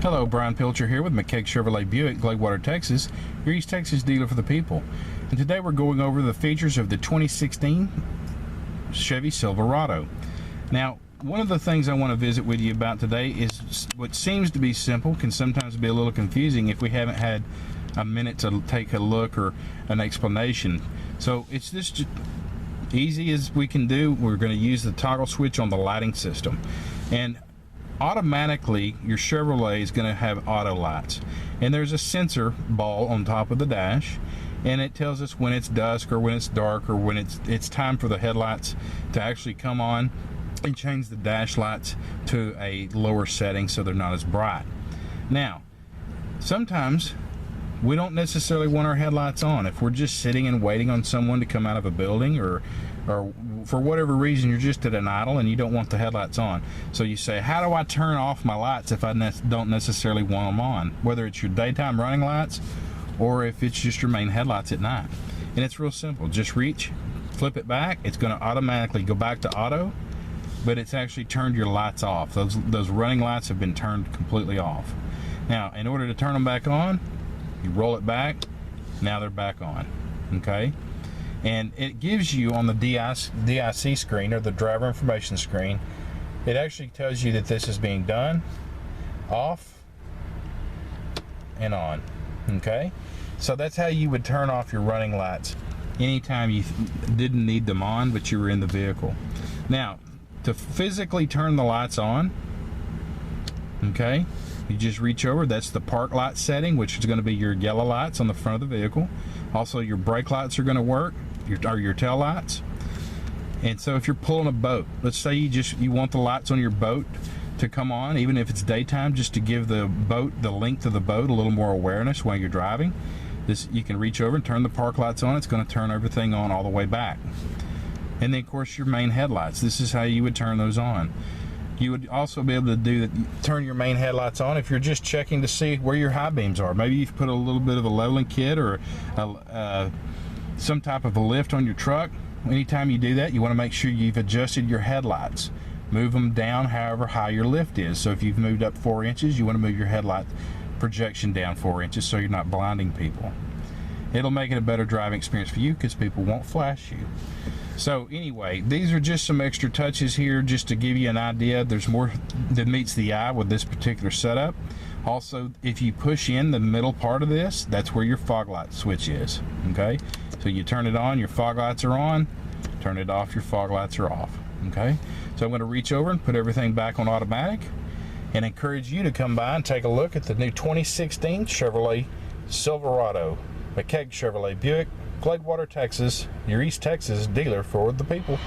Hello, Brian Pilcher here with Mckaig Chevrolet Buick, Gladewater, Texas, your East Texas dealer for the people. And today we're going over the features of the 2016 Chevy Silverado. Now, one of the things I want to visit with you about today is what seems to be simple can sometimes be a little confusing if we haven't had a minute to take a look or an explanation. So it's just easy as we can do. We're going to use the toggle switch on the lighting system, and automatically your Chevrolet is going to have auto lights, and there's a sensor ball on top of the dash, and it tells us when it's dusk or when it's dark or when it's time for the headlights to actually come on, and change the dash lights to a lower setting so they're not as bright. Now, sometimes we don't necessarily want our headlights on. If we're just sitting and waiting on someone to come out of a building, or for whatever reason you're just at an idle and you don't want the headlights on. So you say, how do I turn off my lights if I don't necessarily want them on? Whether it's your daytime running lights or if it's just your main headlights at night. And it's real simple. Just reach, flip it back. It's going to automatically go back to auto, but it's actually turned your lights off. Those running lights have been turned completely off. Now, in order to turn them back on, you roll it back. Now they're back on. Okay? And it gives you on the DIC screen, or the driver information screen, it actually tells you that this is being done, off, and on. Okay? So that's how you would turn off your running lights anytime you didn't need them on but you were in the vehicle. Now, to physically turn the lights on, okay, you just reach over. That's the park light setting, which is going to be your yellow lights on the front of the vehicle. Also, your brake lights are going to work, your tail lights. And so if you're pulling a boat, let's say you want the lights on your boat to come on, even if it's daytime, just to give the length of the boat a little more awareness while you're driving. You can reach over and turn the park lights on. It's going to turn everything on all the way back. And then, of course, your main headlights. This is how you would turn those on. You would also be able to turn your main headlights on if you're just checking to see where your high beams are. Maybe you've put a little bit of a leveling kit or some type of a lift on your truck. Anytime you do that, you want to make sure you've adjusted your headlights. Move them down however high your lift is. So if you've moved up 4 inches, you want to move your headlight projection down 4 inches so you're not blinding people. It'll make it a better driving experience for you because people won't flash you. So anyway, these are just some extra touches here just to give you an idea. There's more that meets the eye with this particular setup. Also, if you push in the middle part of this, that's where your fog light switch is. Okay, so you turn it on, your fog lights are on. Turn it off, your fog lights are off. Okay, so I'm going to reach over and put everything back on automatic and encourage you to come by and take a look at the new 2016 Chevrolet Silverado. Mckaig Chevrolet Buick, Gladewater, Texas, your East Texas dealer for the people.